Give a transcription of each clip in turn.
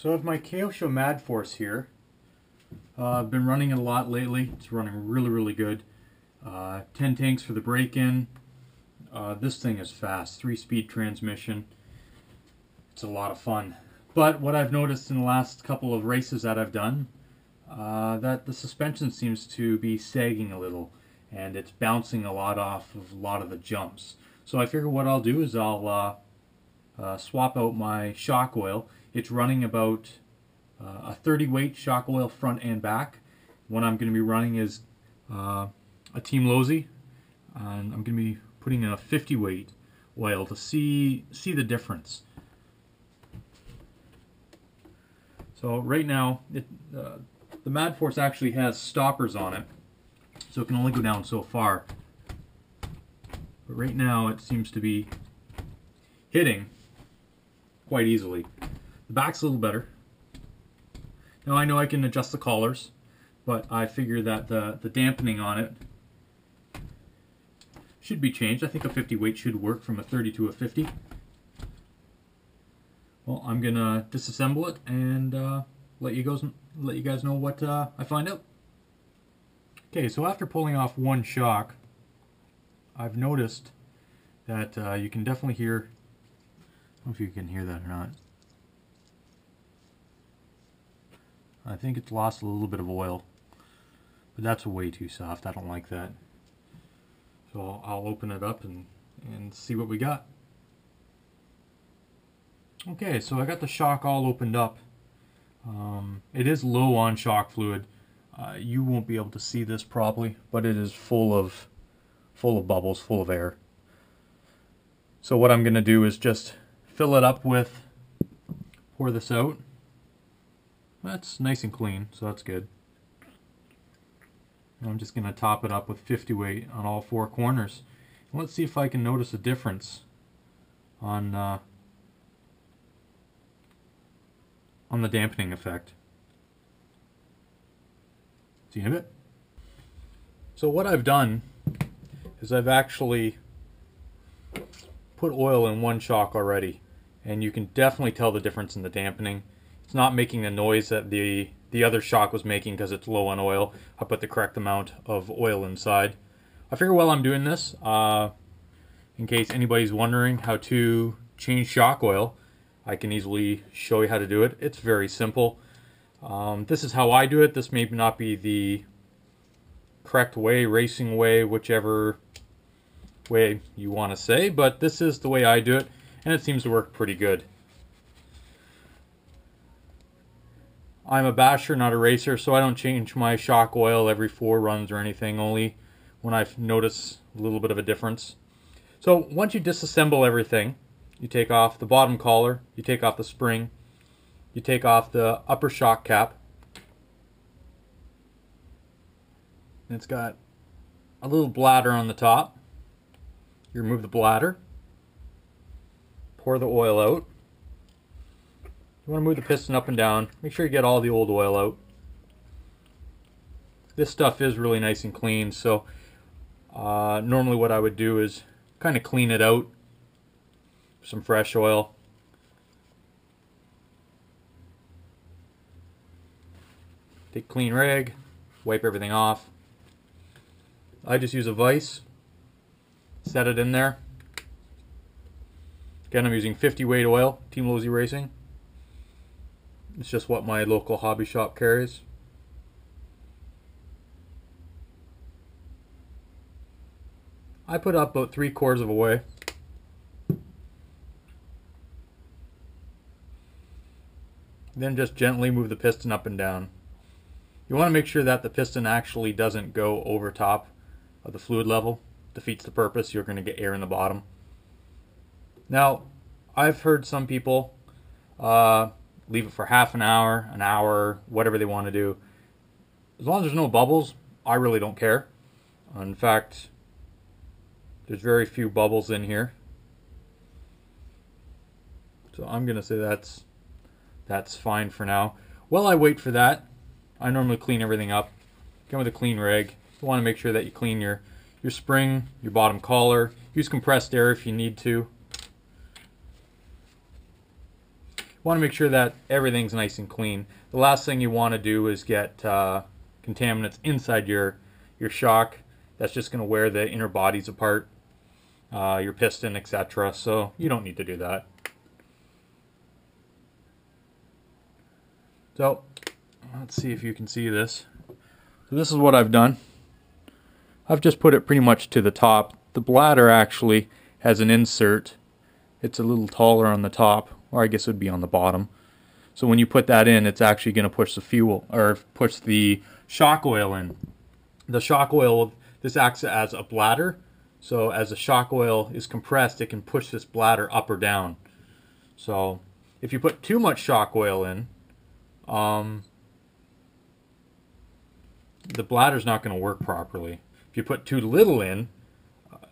So I have my Kyosho Mad Force here. I've been running it a lot lately. It's running really good. 10 tanks for the break-in. This thing is fast, 3-speed transmission. It's a lot of fun. But what I've noticed in the last couple of races that I've done, that the suspension seems to be sagging a little, and it's bouncing a lot off of a lot of the jumps. So I figure what I'll do is I'll swap out my shock oil. It's running about a 30 weight shock oil front and back. What I'm going to be running is a Team Lozi, and I'm going to be putting in a 50 weight oil to see the difference. So right now, the Mad Force actually has stoppers on it, so it can only go down so far. But right now, it seems to be hitting quite easily. The back's a little better. Now I know I can adjust the collars, but I figure that the dampening on it should be changed. I think a 50 weight should work from a 30 to a 50. Well, I'm gonna disassemble it and let you guys know what I find out. Okay, so after pulling off one shock, I've noticed that you can definitely hear. I don't know if you can hear that or not. I think it's lost a little bit of oil, but that's way too soft. I don't like that. So I'll open it up and see what we got. Okay, so I got the shock all opened up. It is low on shock fluid. You won't be able to see this probably, but it is full of bubbles, full of air. So what I'm going to do is just fill it up with, pour this out. That's nice and clean, so that's good. And I'm just going to top it up with 50 weight on all four corners. And let's see if I can notice a difference on the dampening effect. See in a bit. So what I've done is I've actually put oil in one shock already, and you can definitely tell the difference in the dampening. It's not making the noise that the other shock was making because it's low on oil. I put the correct amount of oil inside. I figure while I'm doing this, in case anybody's wondering how to change shock oil, I can easily show you how to do it. It's very simple. This is how I do it. This may not be the correct way, racing way, whichever way you want to say, but this is the way I do it, and it seems to work pretty good. I'm a basher, not a racer, so I don't change my shock oil every 4 runs or anything, only when I notice a little bit of a difference. So once you disassemble everything, you take off the bottom collar, you take off the spring, you take off the upper shock cap. And it's got a little bladder on the top. You remove the bladder, pour the oil out. You want to move the piston up and down. Make sure you get all the old oil out. This stuff is really nice and clean, so normally what I would do is kind of clean it out with some fresh oil. Take a clean rag, wipe everything off. I just use a vise, set it in there. Again, I'm using 50 weight oil, Team Lozi Racing. It's just what my local hobby shop carries. I put up about 3/4 of a way. Then just gently move the piston up and down. You want to make sure that the piston actually doesn't go over top of the fluid level. Defeats the purpose. You're going to get air in the bottom. Now, I've heard some people leave it for half an hour, whatever they want to do. As long as there's no bubbles, I really don't care. In fact, there's very few bubbles in here. So I'm going to say that's fine for now. While I wait for that, I normally clean everything up. Again with a clean rag. You want to make sure that you clean your spring, your bottom collar. Use compressed air if you need to. want to make sure that everything's nice and clean. The last thing you want to do is get contaminants inside your shock. That's just going to wear the inner bodies apart, your piston, etc. So you don't need to do that. So let's see if you can see this. So this is what I've done. I've just put it pretty much to the top. The bladder actually has an insert. It's a little taller on the top, or I guess it would be on the bottom. So when you put that in, it's actually going to push the fuel, or push the shock oil in. The shock oil, this acts as a bladder. So as the shock oil is compressed, it can push this bladder up or down. So if you put too much shock oil in, the bladder's not going to work properly. If you put too little in,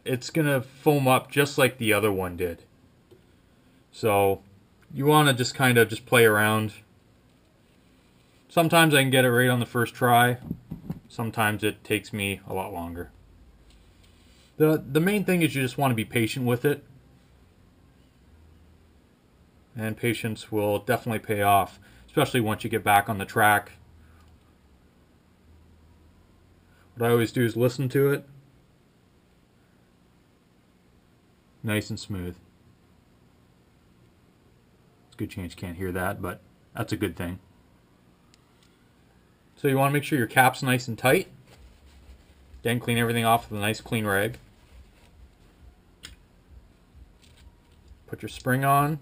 it's going to foam up just like the other one did. So you want to just kind of play around. Sometimes I can get it right on the first try. Sometimes it takes me a lot longer. The main thing is you just want to be patient with it. And patience will definitely pay off, especially once you get back on the track. What I always do is listen to it. Nice and smooth. It's a good chance you can't hear that, but that's a good thing. So you want to make sure your cap's nice and tight. Then clean everything off with a nice clean rag. Put your spring on.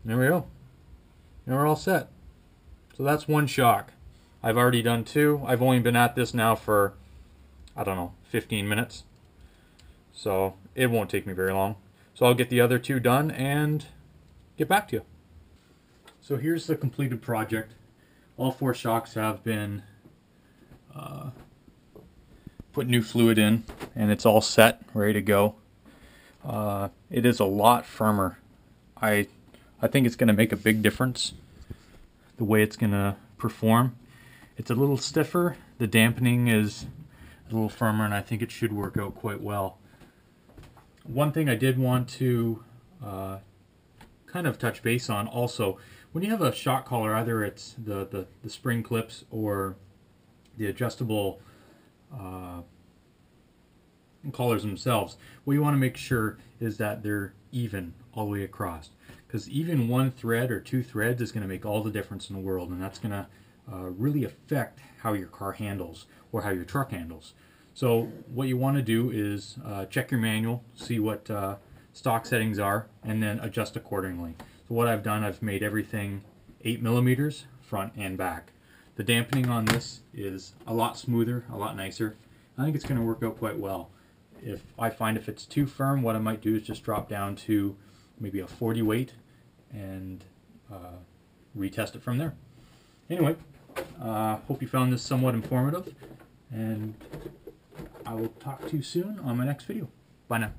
There we go. Now we're all set. So that's one shock. I've already done two. I've only been at this now for, I don't know, 15 minutes. So it won't take me very long. So I'll get the other two done and get back to you. So here's the completed project. All four shocks have been put new fluid in, and it's all set, ready to go. It is a lot firmer. I think it's going to make a big difference the way it's going to perform. It's a little stiffer. The dampening is a little firmer, and I think it should work out quite well. One thing I did want to kind of touch base on also, when you have a shock collar, either it's the spring clips or the adjustable collars themselves, what you want to make sure is that they're even all the way across. Because even one thread or two threads is going to make all the difference in the world, and that's going to really affect how your car handles or how your truck handles. So what you want to do is check your manual, see what stock settings are, and then adjust accordingly. So what I've done, I've made everything 8 millimeters front and back. The dampening on this is a lot smoother, a lot nicer. I think it's going to work out quite well. If I find if it's too firm, what I might do is just drop down to maybe a 40 weight and retest it from there. Anyway, hope you found this somewhat informative, and I will talk to you soon on my next video. Bye now.